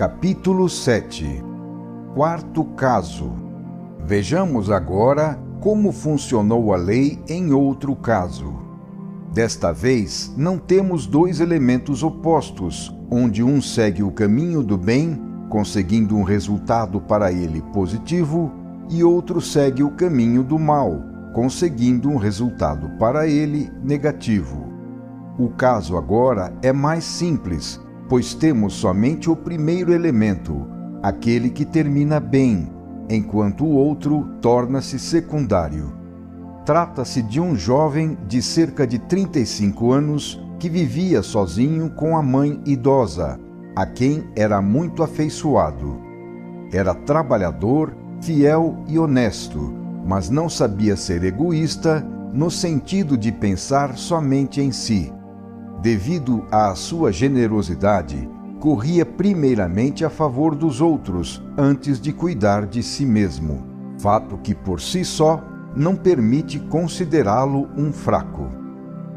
Capítulo 7. Quarto caso. Vejamos agora como funcionou a lei em outro caso. Desta vez, não temos dois elementos opostos, onde um segue o caminho do bem, conseguindo um resultado para ele positivo, e outro segue o caminho do mal, conseguindo um resultado para ele negativo. O caso agora é mais simples, pois temos somente o primeiro elemento, aquele que termina bem, enquanto o outro torna-se secundário. Trata-se de um jovem de cerca de 35 anos que vivia sozinho com a mãe idosa, a quem era muito afeiçoado. Era trabalhador, fiel e honesto, mas não sabia ser egoísta no sentido de pensar somente em si. Devido à sua generosidade, corria primeiramente a favor dos outros antes de cuidar de si mesmo, fato que por si só não permite considerá-lo um fraco.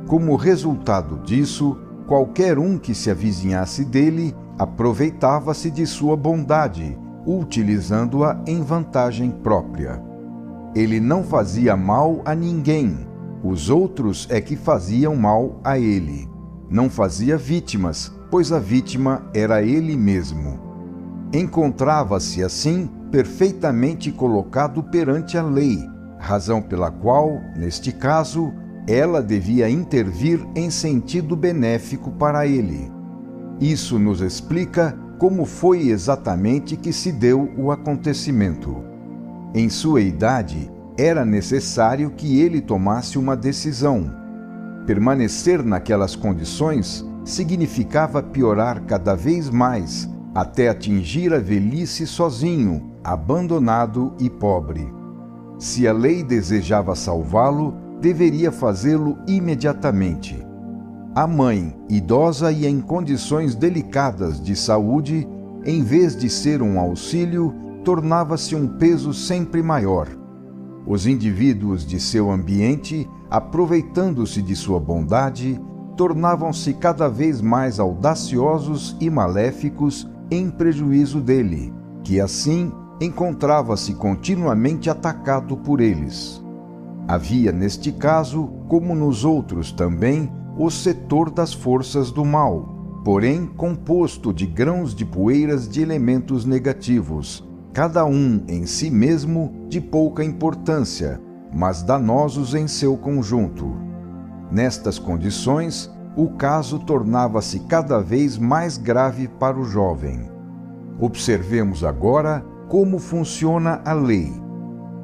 Como resultado disso, qualquer um que se avizinhasse dele aproveitava-se de sua bondade, utilizando-a em vantagem própria. Ele não fazia mal a ninguém, os outros é que faziam mal a ele. Não fazia vítimas, pois a vítima era ele mesmo. Encontrava-se, assim, perfeitamente colocado perante a lei, razão pela qual, neste caso, ela devia intervir em sentido benéfico para ele. Isso nos explica como foi exatamente que se deu o acontecimento. Em sua idade, era necessário que ele tomasse uma decisão. Permanecer naquelas condições significava piorar cada vez mais, até atingir a velhice sozinho, abandonado e pobre. Se a lei desejava salvá-lo, deveria fazê-lo imediatamente. A mãe, idosa e em condições delicadas de saúde, em vez de ser um auxílio, tornava-se um peso sempre maior. Os indivíduos de seu ambiente, aproveitando-se de sua bondade, tornavam-se cada vez mais audaciosos e maléficos em prejuízo dele, que assim encontrava-se continuamente atacado por eles. Havia neste caso, como nos outros também, o setor das forças do mal, porém composto de grãos de poeiras de elementos negativos, cada um em si mesmo de pouca importância, mas danosos em seu conjunto. Nestas condições, o caso tornava-se cada vez mais grave para o jovem. Observemos agora como funciona a lei.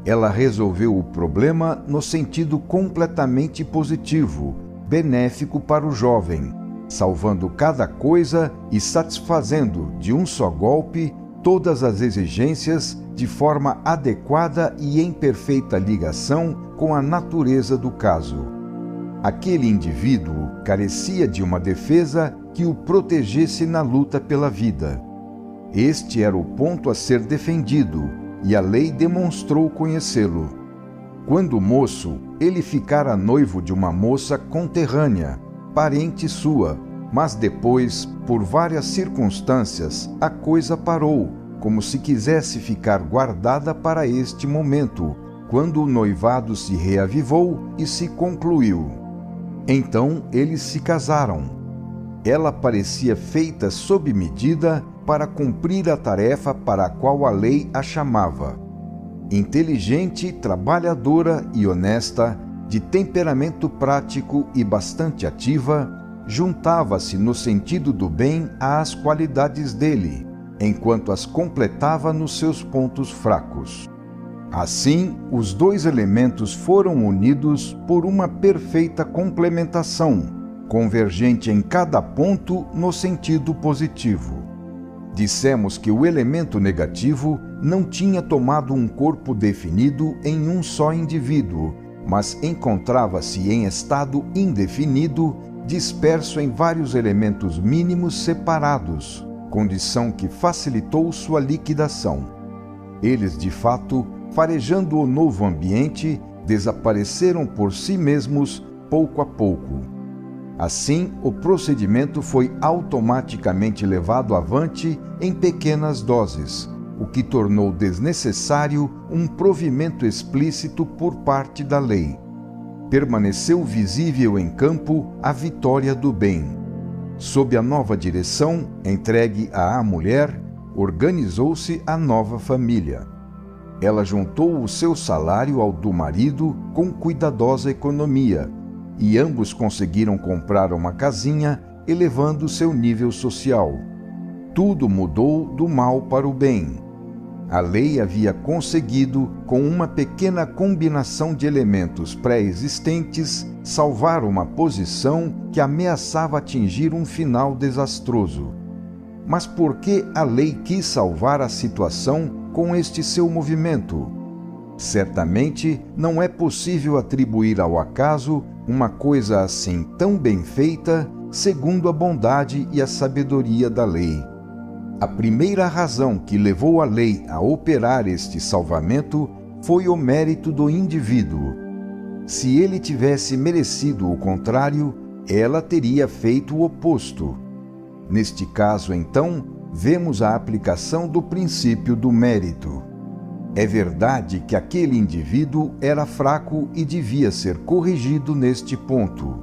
Ela resolveu o problema no sentido completamente positivo, benéfico para o jovem, salvando cada coisa e satisfazendo de um só golpe todas as exigências de forma adequada e em perfeita ligação com a natureza do caso. Aquele indivíduo carecia de uma defesa que o protegesse na luta pela vida. Este era o ponto a ser defendido, e a lei demonstrou conhecê-lo. Quando moço, ele ficara noivo de uma moça conterrânea, parente sua, mas depois, por várias circunstâncias, a coisa parou, como se quisesse ficar guardada para este momento, quando o noivado se reavivou e se concluiu. Então eles se casaram. Ela parecia feita sob medida para cumprir a tarefa para a qual a lei a chamava. Inteligente, trabalhadora e honesta, de temperamento prático e bastante ativa, juntava-se no sentido do bem às qualidades dele, enquanto as completava nos seus pontos fracos. Assim, os dois elementos foram unidos por uma perfeita complementação, convergente em cada ponto no sentido positivo. Dissemos que o elemento negativo não tinha tomado um corpo definido em um só indivíduo, mas encontrava-se em estado indefinido, disperso em vários elementos mínimos separados, condição que facilitou sua liquidação. Eles, de fato, farejando o novo ambiente, desapareceram por si mesmos pouco a pouco. Assim, o procedimento foi automaticamente levado avante em pequenas doses, o que tornou desnecessário um provimento explícito por parte da lei. Permaneceu visível em campo a vitória do bem. Sob a nova direção, entregue à mulher, organizou-se a nova família. Ela juntou o seu salário ao do marido com cuidadosa economia, e ambos conseguiram comprar uma casinha, elevando seu nível social. Tudo mudou do mal para o bem. A lei havia conseguido, com uma pequena combinação de elementos pré-existentes, salvar uma posição que ameaçava atingir um final desastroso. Mas por que a lei quis salvar a situação com este seu movimento? Certamente não é possível atribuir ao acaso uma coisa assim tão bem feita, segundo a bondade e a sabedoria da lei. A primeira razão que levou a lei a operar este salvamento foi o mérito do indivíduo. Se ele tivesse merecido o contrário, ela teria feito o oposto. Neste caso, então, vemos a aplicação do princípio do mérito. É verdade que aquele indivíduo era fraco e devia ser corrigido neste ponto.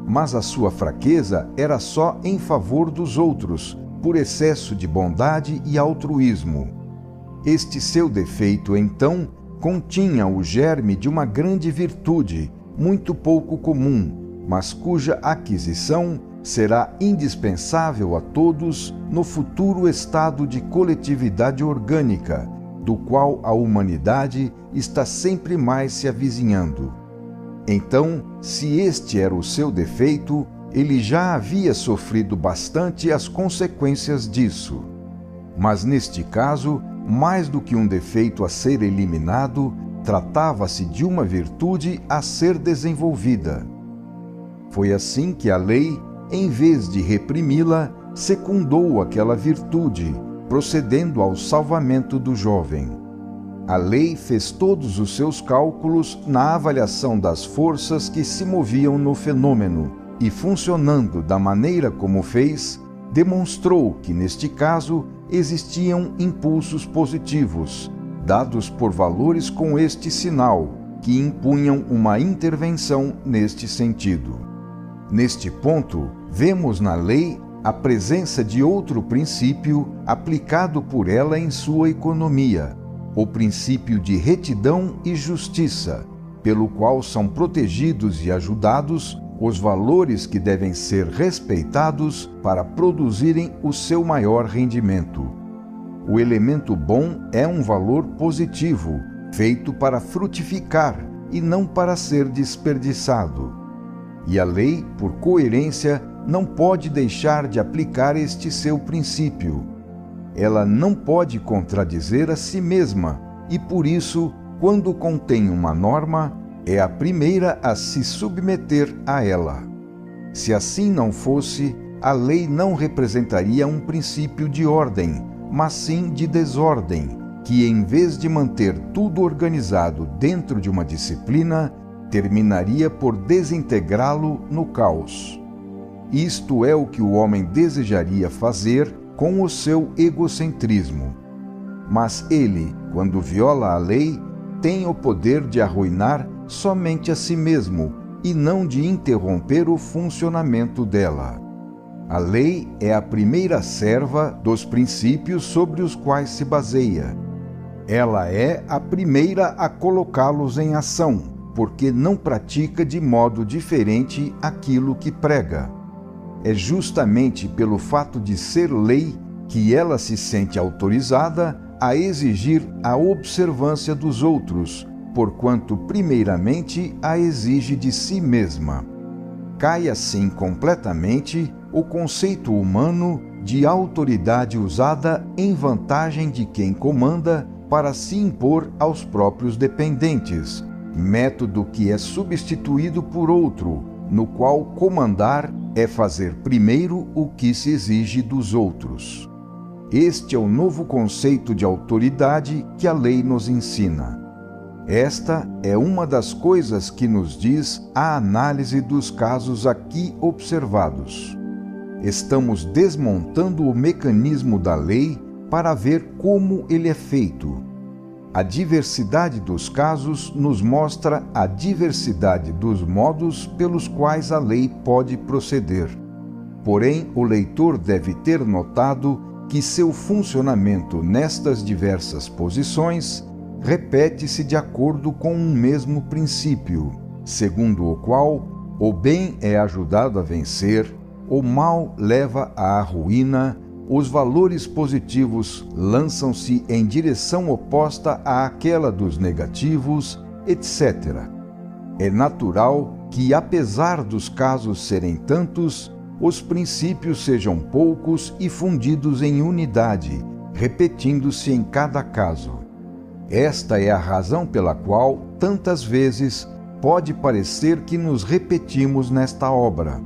Mas a sua fraqueza era só em favor dos outros, por excesso de bondade e altruísmo. Este seu defeito, então, continha o germe de uma grande virtude, muito pouco comum, mas cuja aquisição será indispensável a todos no futuro estado de coletividade orgânica, do qual a humanidade está sempre mais se avizinhando. Então, se este era o seu defeito, ele já havia sofrido bastante as consequências disso. Mas neste caso, mais do que um defeito a ser eliminado, tratava-se de uma virtude a ser desenvolvida. Foi assim que a lei, em vez de reprimi-la, secundou aquela virtude, procedendo ao salvamento do jovem. A lei fez todos os seus cálculos na avaliação das forças que se moviam no fenômeno e, funcionando da maneira como fez, demonstrou que, neste caso, existiam impulsos positivos, dados por valores com este sinal, que impunham uma intervenção neste sentido. Neste ponto, vemos na lei a presença de outro princípio aplicado por ela em sua economia, o princípio de retidão e justiça, pelo qual são protegidos e ajudados os valores que devem ser respeitados para produzirem o seu maior rendimento. O elemento bom é um valor positivo, feito para frutificar e não para ser desperdiçado. E a lei, por coerência, não pode deixar de aplicar este seu princípio. Ela não pode contradizer a si mesma e, por isso, quando contém uma norma, é a primeira a se submeter a ela. Se assim não fosse, a lei não representaria um princípio de ordem, mas sim de desordem, que, em vez de manter tudo organizado dentro de uma disciplina, terminaria por desintegrá-lo no caos. Isto é o que o homem desejaria fazer com o seu egocentrismo. Mas ele, quando viola a lei, tem o poder de arruinar somente a si mesmo e não de interromper o funcionamento dela. A lei é a primeira serva dos princípios sobre os quais se baseia. Ela é a primeira a colocá-los em ação, porque não pratica de modo diferente aquilo que prega. É justamente pelo fato de ser lei que ela se sente autorizada a exigir a observância dos outros, porquanto primeiramente a exige de si mesma. Cai assim completamente o conceito humano de autoridade usada em vantagem de quem comanda para se impor aos próprios dependentes, método que é substituído por outro, no qual comandar é fazer primeiro o que se exige dos outros. Este é o novo conceito de autoridade que a lei nos ensina. Esta é uma das coisas que nos diz a análise dos casos aqui observados. Estamos desmontando o mecanismo da lei para ver como ele é feito. A diversidade dos casos nos mostra a diversidade dos modos pelos quais a lei pode proceder. Porém, o leitor deve ter notado que seu funcionamento nestas diversas posições repete-se de acordo com um mesmo princípio, segundo o qual o bem é ajudado a vencer, o mal leva à ruína, os valores positivos lançam-se em direção oposta àquela dos negativos, etc. É natural que, apesar dos casos serem tantos, os princípios sejam poucos e fundidos em unidade, repetindo-se em cada caso. Esta é a razão pela qual, tantas vezes, pode parecer que nos repetimos nesta obra.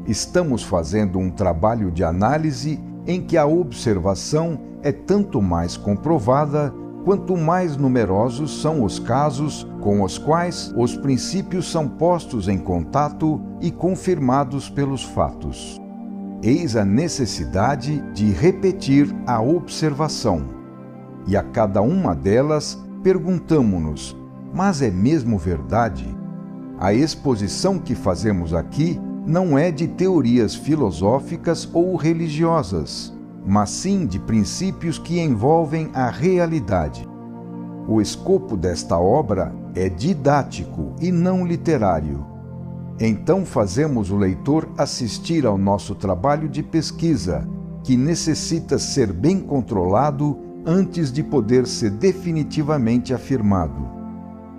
Estamos fazendo um trabalho de análise em que a observação é tanto mais comprovada quanto mais numerosos são os casos com os quais os princípios são postos em contato e confirmados pelos fatos. Eis a necessidade de repetir a observação. E a cada uma delas perguntamo-nos: mas é mesmo verdade? A exposição que fazemos aqui não é de teorias filosóficas ou religiosas, mas sim de princípios que envolvem a realidade. O escopo desta obra é didático e não literário. Então fazemos o leitor assistir ao nosso trabalho de pesquisa, que necessita ser bem controlado antes de poder ser definitivamente afirmado.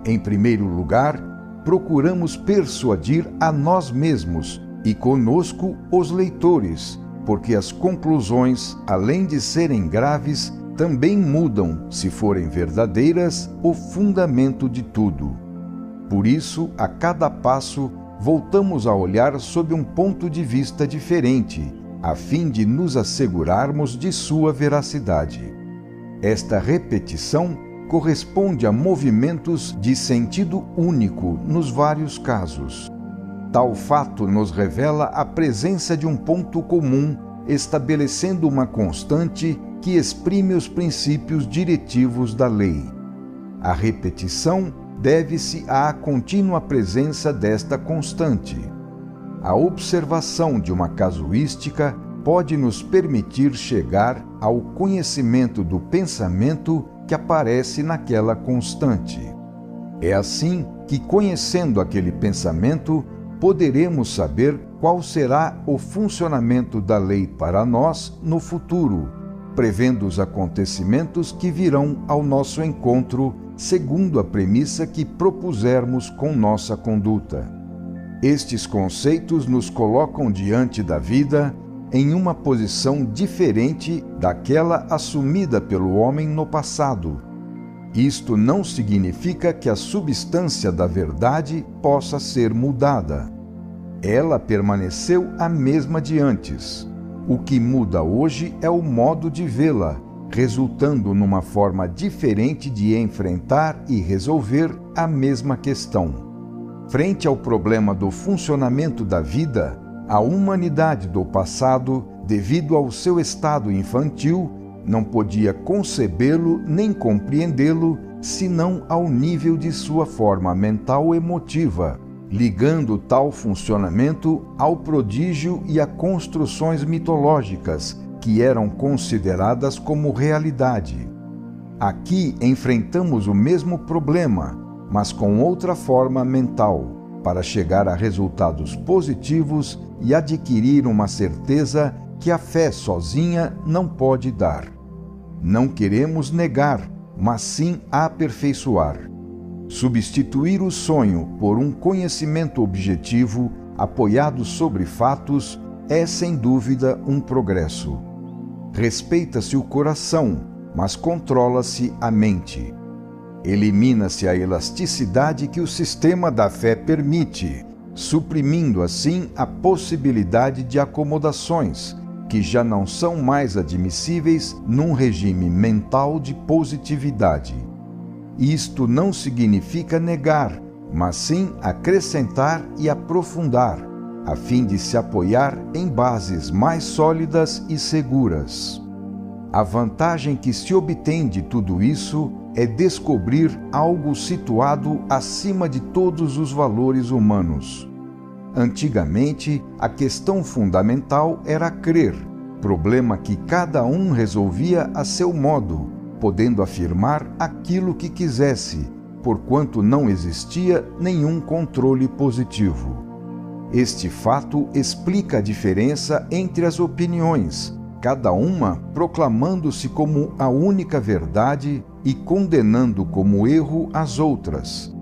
Em primeiro lugar, procuramos persuadir a nós mesmos e conosco os leitores, porque as conclusões, além de serem graves, também mudam, se forem verdadeiras, o fundamento de tudo. Por isso, a cada passo, voltamos a olhar sob um ponto de vista diferente, a fim de nos assegurarmos de sua veracidade. Esta repetição corresponde a movimentos de sentido único nos vários casos. Tal fato nos revela a presença de um ponto comum, estabelecendo uma constante que exprime os princípios diretivos da lei. A repetição deve-se à contínua presença desta constante. A observação de uma casuística pode nos permitir chegar ao conhecimento do pensamento que aparece naquela constante. É assim que, conhecendo aquele pensamento, poderemos saber qual será o funcionamento da lei para nós no futuro, prevendo os acontecimentos que virão ao nosso encontro, segundo a premissa que propusermos com nossa conduta. Estes conceitos nos colocam diante da vida em uma posição diferente daquela assumida pelo homem no passado. Isto não significa que a substância da verdade possa ser mudada. Ela permaneceu a mesma de antes. O que muda hoje é o modo de vê-la, resultando numa forma diferente de enfrentar e resolver a mesma questão. Frente ao problema do funcionamento da vida, a humanidade do passado, devido ao seu estado infantil, não podia concebê-lo nem compreendê-lo senão ao nível de sua forma mental emotiva, ligando tal funcionamento ao prodígio e a construções mitológicas que eram consideradas como realidade. Aqui enfrentamos o mesmo problema, mas com outra forma mental, para chegar a resultados positivos e adquirir uma certeza que a fé sozinha não pode dar. Não queremos negar, mas sim aperfeiçoar. Substituir o sonho por um conhecimento objetivo, apoiado sobre fatos, é sem dúvida um progresso. Respeita-se o coração, mas controla-se a mente. Elimina-se a elasticidade que o sistema da fé permite, suprimindo assim a possibilidade de acomodações, que já não são mais admissíveis num regime mental de positividade. Isto não significa negar, mas sim acrescentar e aprofundar, a fim de se apoiar em bases mais sólidas e seguras. A vantagem que se obtém de tudo isso é descobrir algo situado acima de todos os valores humanos. Antigamente, a questão fundamental era crer, problema que cada um resolvia a seu modo, podendo afirmar aquilo que quisesse, porquanto não existia nenhum controle positivo. Este fato explica a diferença entre as opiniões, cada uma proclamando-se como a única verdade e condenando como erro as outras.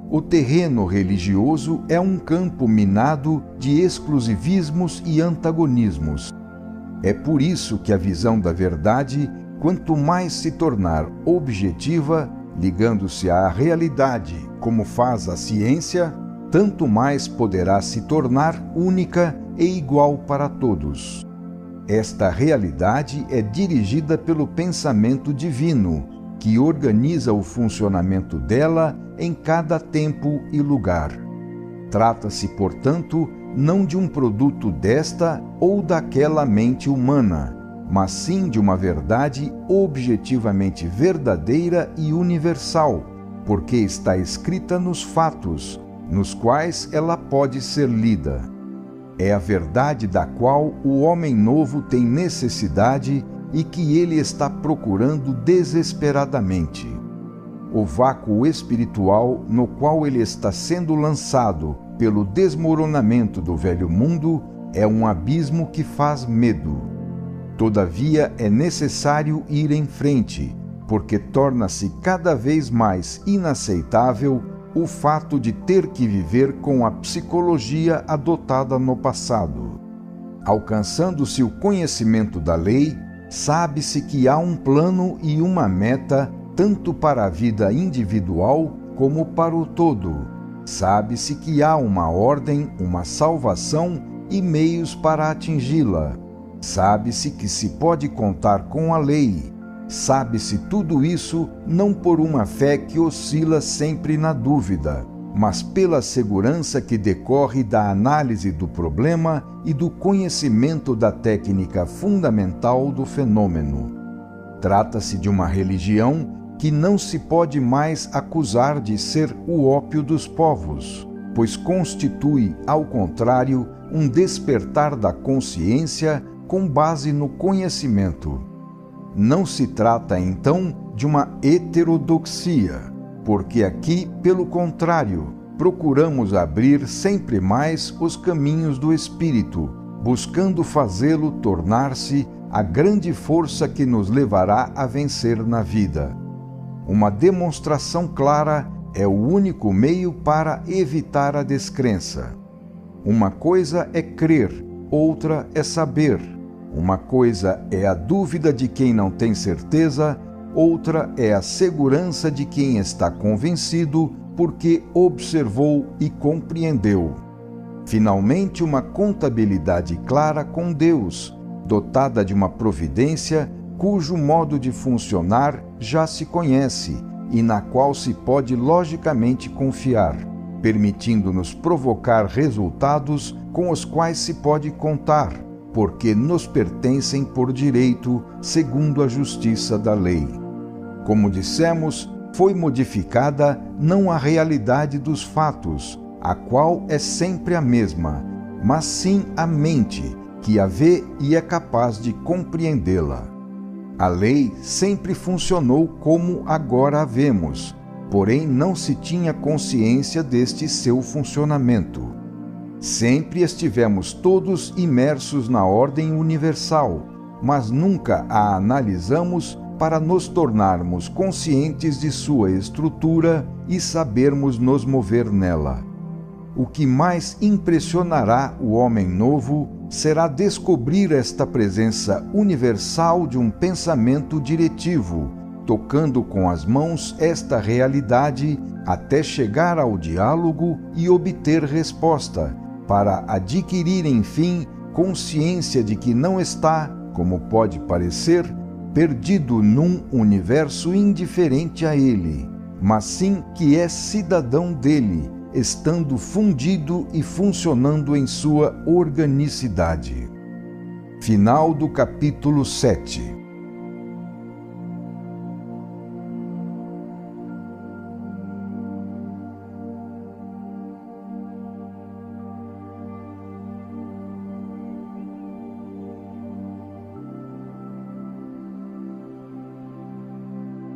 O terreno religioso é um campo minado de exclusivismos e antagonismos. É por isso que a visão da verdade, quanto mais se tornar objetiva, ligando-se à realidade, como faz a ciência, tanto mais poderá se tornar única e igual para todos. Esta realidade é dirigida pelo pensamento divino, que organiza o funcionamento dela em cada tempo e lugar. Trata-se, portanto, não de um produto desta ou daquela mente humana, mas sim de uma verdade objetivamente verdadeira e universal, porque está escrita nos fatos, nos quais ela pode ser lida. É a verdade da qual o homem novo tem necessidade e que ele está procurando desesperadamente. O vácuo espiritual no qual ele está sendo lançado pelo desmoronamento do velho mundo é um abismo que faz medo. Todavia, é necessário ir em frente, porque torna-se cada vez mais inaceitável o fato de ter que viver com a psicologia adotada no passado. Alcançando-se o conhecimento da lei, sabe-se que há um plano e uma meta tanto para a vida individual como para o todo. Sabe-se que há uma ordem, uma salvação e meios para atingi-la. Sabe-se que se pode contar com a lei. Sabe-se tudo isso não por uma fé que oscila sempre na dúvida, mas pela segurança que decorre da análise do problema e do conhecimento da técnica fundamental do fenômeno. Trata-se de uma religião que não se pode mais acusar de ser o ópio dos povos, pois constitui, ao contrário, um despertar da consciência com base no conhecimento. Não se trata, então, de uma heterodoxia, porque aqui, pelo contrário, procuramos abrir sempre mais os caminhos do Espírito, buscando fazê-lo tornar-se a grande força que nos levará a vencer na vida. Uma demonstração clara é o único meio para evitar a descrença. Uma coisa é crer, outra é saber. Uma coisa é a dúvida de quem não tem certeza, outra é a segurança de quem está convencido porque observou e compreendeu. Finalmente, uma contabilidade clara com Deus, dotada de uma providência cujo modo de funcionar já se conhece e na qual se pode logicamente confiar, permitindo-nos provocar resultados com os quais se pode contar, porque nos pertencem por direito, segundo a justiça da lei. Como dissemos, foi modificada não a realidade dos fatos, a qual é sempre a mesma, mas sim a mente, que a vê e é capaz de compreendê-la. A lei sempre funcionou como agora a vemos, porém não se tinha consciência deste seu funcionamento. Sempre estivemos todos imersos na ordem universal, mas nunca a analisamos para nos tornarmos conscientes de sua estrutura e sabermos nos mover nela. O que mais impressionará o homem novo será descobrir esta presença universal de um pensamento diretivo, tocando com as mãos esta realidade até chegar ao diálogo e obter resposta, para adquirir, enfim, consciência de que não está, como pode parecer, perdido num universo indiferente a ele, mas sim que é cidadão dele, estando fundido e funcionando em sua organicidade. Final do capítulo 7.